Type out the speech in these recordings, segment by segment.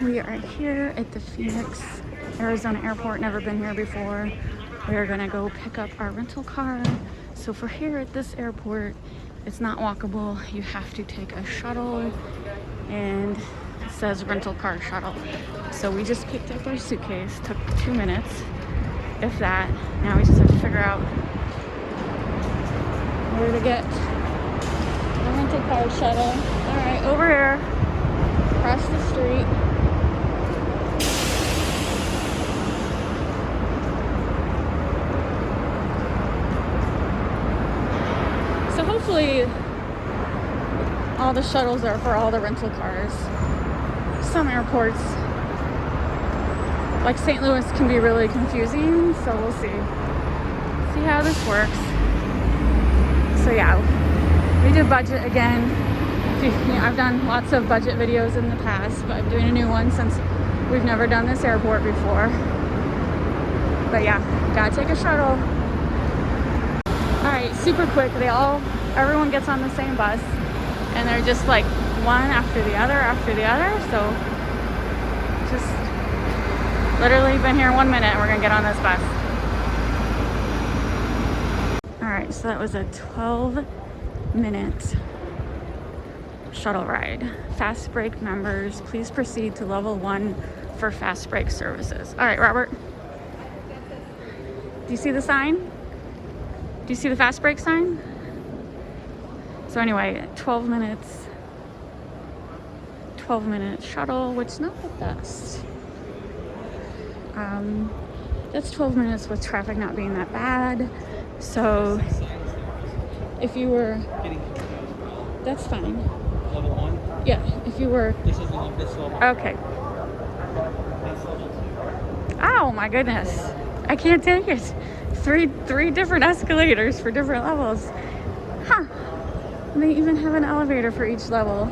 We are here at the Phoenix, Arizona airport. Never been here before. We are gonna go pick up our rental car. So for here at this airport, it's not walkable. You have to take a shuttle, and it says rental car shuttle. So we just picked up our suitcase. Took 2 minutes, if that. Now we just have to figure out where to get the rental car shuttle. All right, over here, across the street. So hopefully all the shuttles are for all the rental cars. Some airports, like St. Louis, can be really confusing, so we'll see how this works. So yeah, we did budget again. I've done lots of budget videos in the past, but I'm doing a new one since we've never done this airport before. But yeah, gotta take a shuttle. Alright, super quick. Everyone gets on the same bus, and they're just like one after the other. So just literally been here 1 minute and we're gonna get on this bus. Alright, so that was a 12-minute shuttle ride. Fast break members, please proceed to level 1 for fast break services. Alright, Robert. Do you see the sign? Do you see the fast break sign? So anyway, 12 minutes. 12-minute shuttle, which is not the best. That's 12 minutes with traffic not being that bad. So if you were, that's fine. Level 1? Yeah, if you were. This is this level. Okay. Oh my goodness. I can't take it. Three different escalators for different levels. Huh. They even have an elevator for each level.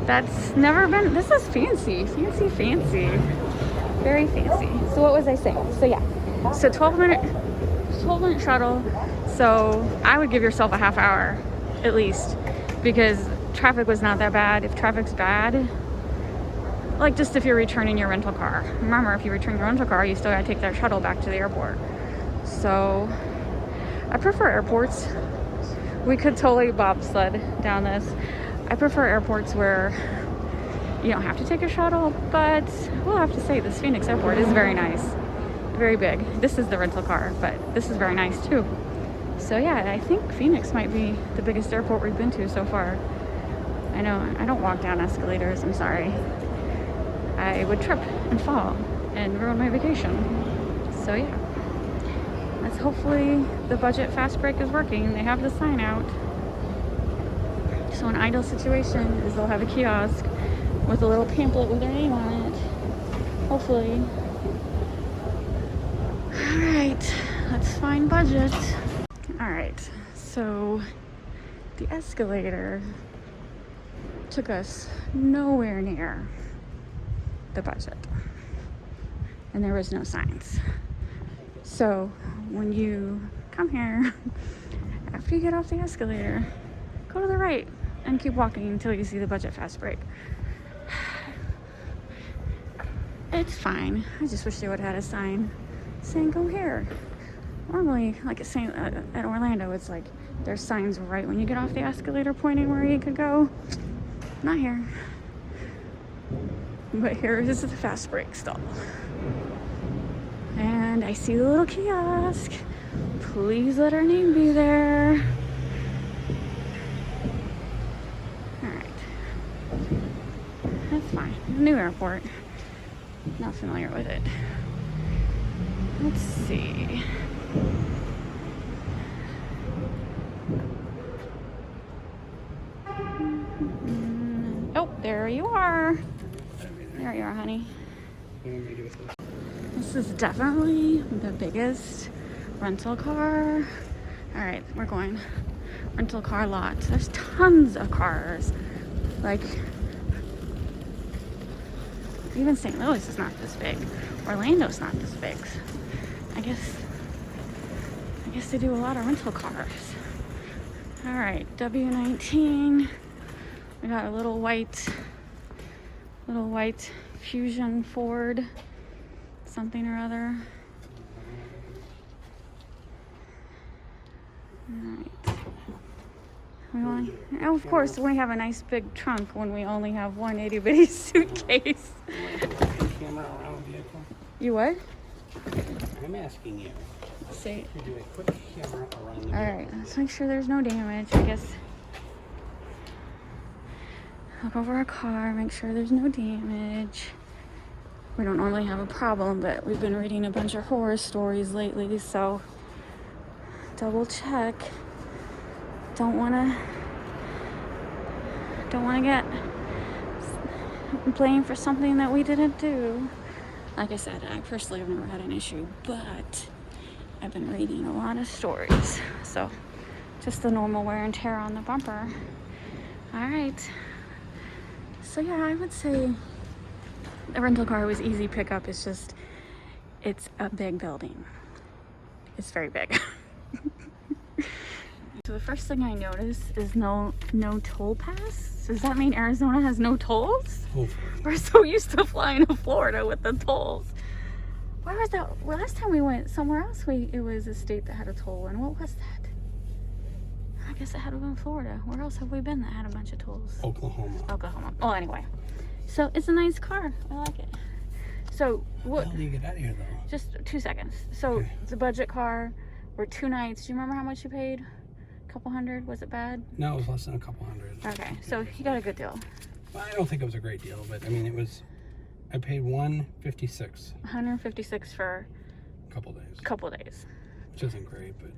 That's never been, this is fancy. Fancy. Very fancy. So what was I saying? So yeah. So 12-minute shuttle. So I would give yourself a half hour at least, because traffic was not that bad. If traffic's bad, like just if you're returning your rental car. Remember, if you return your rental car, you still gotta take that shuttle back to the airport. So I prefer airports. We could totally bobsled down this. I prefer airports where you don't have to take a shuttle, but we'll have to say this Phoenix airport is very nice. Very big. This is the rental car, but this is very nice too. So yeah, I think Phoenix might be the biggest airport we've been to so far. I know, I don't walk down escalators, I'm sorry. I would trip and fall and ruin my vacation. So yeah, let's hopefully the budget fast break is working. They have the sign out. So an ideal situation is they'll have a kiosk with a little pamphlet with their name on it. Hopefully. All right, let's find budget. All right, so the escalator took us nowhere near the budget, and there was no signs. So when you come here, after you get off the escalator, go to the right and keep walking until you see the budget fast break. It's fine. I just wish they would have had a sign saying go here. Normally, like at Orlando, it's like there's signs right when you get off the escalator pointing where you could go. Not here. But here is the fast break stall. And I see the little kiosk. Please let our name be there. Alright. That's fine. New airport. Not familiar with it. Let's see. Oh, there you are. There you are, honey. This is definitely the biggest rental car. All right, we're going rental car lot. There's tons of cars. Like, even St. Louis is not this big. Orlando's not this big. I guess they do a lot of rental cars. All right, W19. We got a little white Fusion Ford, something or other. Alright. Oh, of course, we have a nice big trunk when we only have one itty bitty suitcase. Camera around the vehicle. You what? I'm asking you. See. You do a quick camera around the vehicle. Alright, let's make sure there's no damage. I guess. Look over our car, make sure there's no damage. We don't normally have a problem, but we've been reading a bunch of horror stories lately, so double check. Don't wanna get blamed for something that we didn't do. Like I said, I personally have never had an issue, but I've been reading a lot of stories. So just the normal wear and tear on the bumper. All right. So yeah, I would say the rental car was easy pickup. It's just, it's a big building. It's very big. So the first thing I noticed is no toll pass. Does that mean Arizona has no tolls? Hopefully. We're so used to flying to Florida with the tolls. Where was that? Well, last time we went somewhere else, it was a state that had a toll. And what was that? I guess it had to been Florida. Where else have we been that had a bunch of tolls? Oklahoma. Well, anyway. So it's a nice car. I like it. So what? How do you get out of here though? Just 2 seconds. So Okay. it's a budget car. We're 2 nights. Do you remember how much you paid? A couple hundred? Was it bad? No, it was less than a couple hundred. Okay, so you got a good deal. Well, I don't think it was a great deal, but I mean, it was. I paid $156. 156 for A couple days. a couple days. Which isn't great, but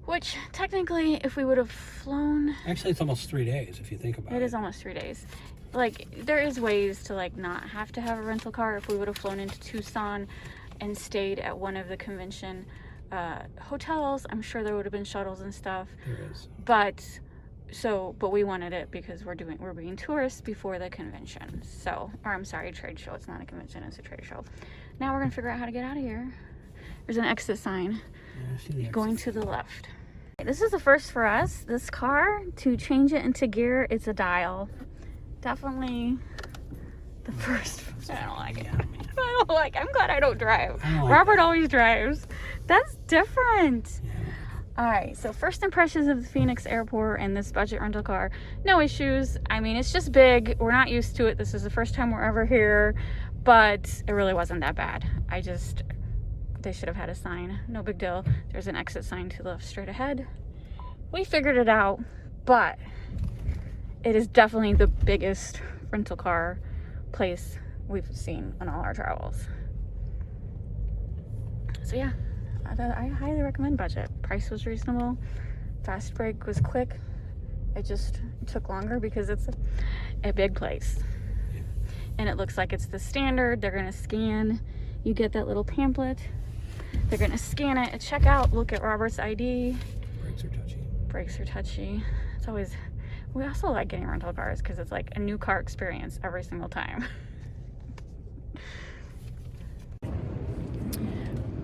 Which technically, if we would have flown, actually, it's almost 3 days if you think about it. it is almost 3 days. Like, there is ways to like not have to have a rental car. If we would have flown into Tucson and stayed at one of the convention hotels, I'm sure there would have been shuttles and stuff. There is. But we wanted it because we're being tourists before the convention. So, or I'm sorry, trade show. It's not a convention, it's a trade show. Now we're gonna figure out how to get out of here. There's an exit sign Yeah, I see the going exit. to the left. This is the first for us. This car, to change it into gear, it's a dial. Definitely the first. I don't like it. Yeah, man. I don't like it. I'm glad I don't drive. I don't like Robert that. always drives. That's different. Yeah. All right, so first impressions of the Phoenix airport and this budget rental car. No issues. I mean, it's just big. We're not used to it. This is the first time we're ever here, but it really wasn't that bad. They should have had a sign. No big deal. There's an exit sign to the left straight ahead. We figured it out, but it is definitely the biggest rental car place we've seen on all our travels. So yeah, I highly recommend budget. Price was reasonable. Fast break was quick. It just took longer because it's a big place. And it looks like it's the standard. They're gonna scan. You get that little pamphlet. They're gonna scan it at checkout. Look at Robert's ID. Brakes are touchy. Brakes are touchy. It's always, we also like getting rental cars because it's like a new car experience every single time.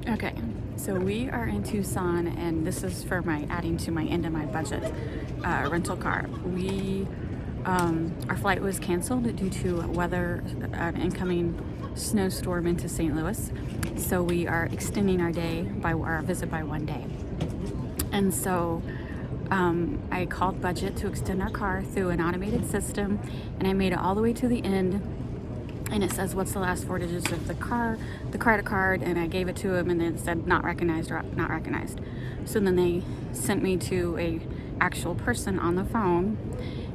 Okay, so we are in Tucson, and this is for adding to my end of my budget rental car. Our flight was canceled due to weather, an incoming snowstorm into St. Louis. So we are extending our visit by 1 day. And so I called budget to extend our car through an automated system, and I made it all the way to the end. And it says, what's the last 4 digits of the credit card, and I gave it to him, and then it said not recognized or not recognized. So then they sent me to a actual person on the phone,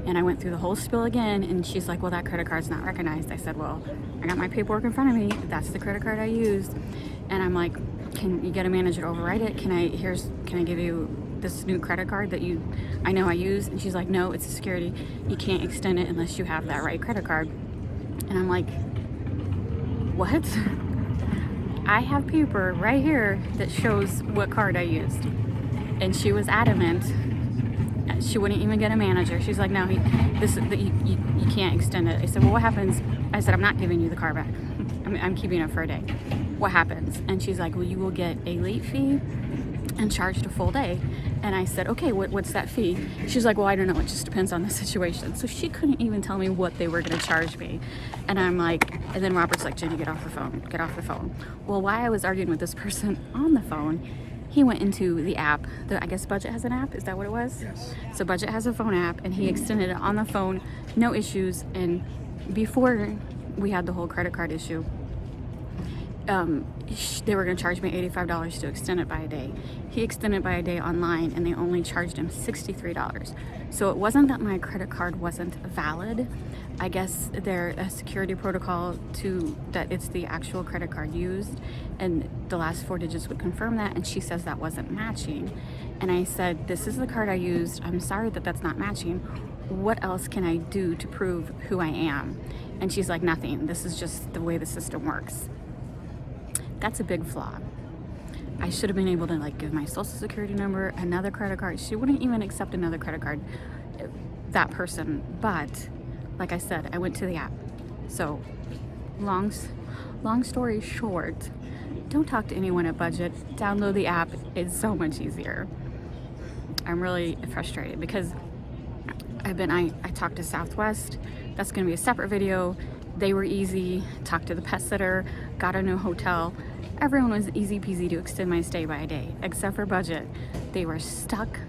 and I went through the whole spiel again, and she's like, well, that credit card's not recognized. I said, well, I got my paperwork in front of me. That's the credit card I used. And I'm like, can you get a manager to overwrite it? Can I give you this new credit card that I know I use? And she's like, no, it's a security. You can't extend it unless you have that right credit card. And I'm like, what? I have paper right here that shows what card I used. And she was adamant. She wouldn't even get a manager. She's like, no, you can't extend it. I said, well, what happens? I said, I'm not giving you the car back. I'm keeping it for a day. What happens? And she's like, well, you will get a late fee and charged a full day. And I said, okay, what's that fee? She's like, well, I don't know, it just depends on the situation. So she couldn't even tell me what they were gonna charge me. And I'm like, and then Robert's like, Jenny, get off the phone. Well, while I was arguing with this person on the phone, he went into the app. I guess Budget has an app, is that what it was? Yes. So Budget has a phone app, and he extended it on the phone, no issues. And before we had the whole credit card issue, they were going to charge me $85 to extend it by a day. He extended by a day online, and they only charged him $63. So it wasn't that my credit card wasn't valid. I guess they're a security protocol that it's the actual credit card used, and the last 4 digits would confirm that, and she says that wasn't matching. And I said, this is the card I used. I'm sorry that that's not matching. What else can I do to prove who I am? And she's like, nothing. This is just the way the system works. That's a big flaw. I should have been able to like give my social security number, another credit card. She wouldn't even accept another credit card, that person. But like I said, I went to the app. So long story short, don't talk to anyone at Budget. Download the app. It's so much easier. I'm really frustrated because I talked to Southwest. That's going to be a separate video. They were easy. Talked to the pet sitter, got a new hotel. Everyone was easy peasy to extend my stay by a day, except for Budget. They were stuck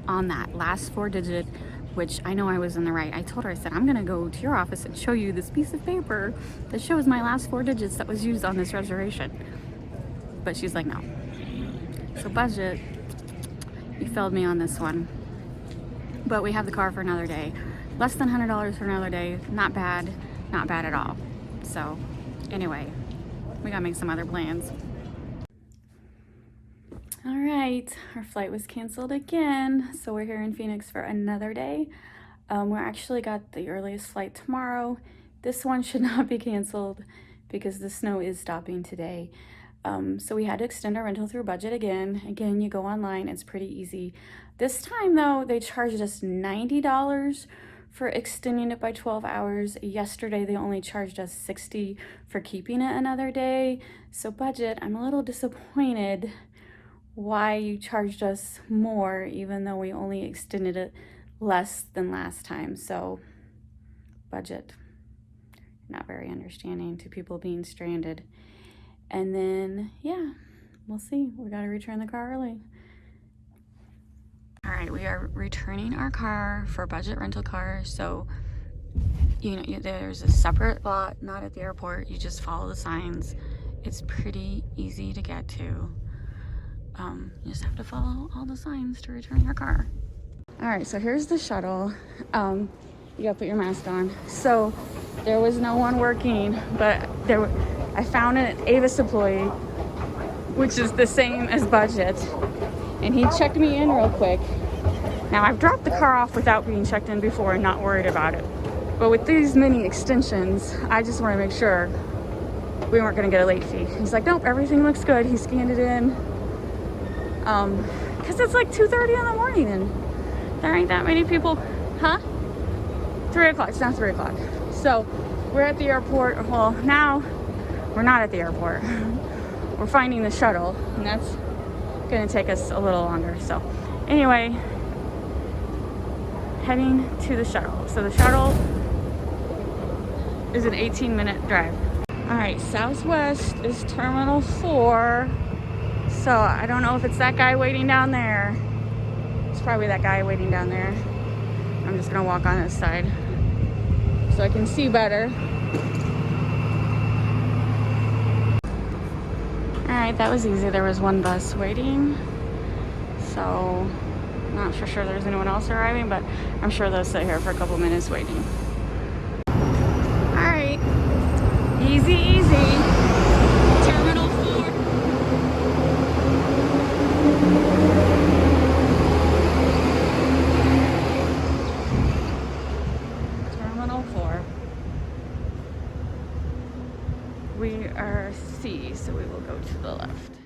on that last 4 digit, which I know I was in the right. I told her, I said, I'm gonna go to your office and show you this piece of paper that shows my last 4 digits that was used on this reservation. But she's like, no. So Budget, you failed me on this one. But we have the car for another day. Less than $100 for another day. Not bad at all. So anyway, we gotta make some other plans. All right, our flight was canceled again. So we're here in Phoenix for another day. We actually got the earliest flight tomorrow. This one should not be canceled because the snow is stopping today. So we had to extend our rental through Budget again. Again, you go online, it's pretty easy. This time though, they charged us $90 for extending it by 12 hours. Yesterday, they only charged us $60 for keeping it another day. So Budget, I'm a little disappointed why you charged us more, even though we only extended it less than last time. So Budget, not very understanding to people being stranded. And then, yeah, we'll see. We got to return the car early. All right, we are returning our car for Budget rental car. So, there's a separate lot, not at the airport. You just follow the signs. It's pretty easy to get to. You just have to follow all the signs to return your car. All right, so here's the shuttle. You gotta put your mask on. So there was no one working, but I found an Avis employee, which is the same as Budget. And he checked me in real quick. Now I've dropped the car off without being checked in before and not worried about it. But with these many extensions, I just want to make sure we weren't going to get a late fee. He's like, nope, everything looks good. He scanned it in. Because it's like 2:30 in the morning and there ain't that many people. Huh? 3 o'clock. It's now 3 o'clock. So we're at the airport. Well, now we're not at the airport. We're finding the shuttle, and that's going to take us a little longer. So anyway, heading to the shuttle. So the shuttle is an 18-minute drive. All right, Southwest is Terminal 4. So I don't know if it's that guy waiting down there. It's probably that guy waiting down there. I'm just gonna walk on this side so I can see better. All right, that was easy. There was one bus waiting. So I'm not for sure there's anyone else arriving, but I'm sure they'll sit here for a couple minutes waiting. All right, easy, easy. Terminal 4. Terminal 4. We are C, so we will go to the left.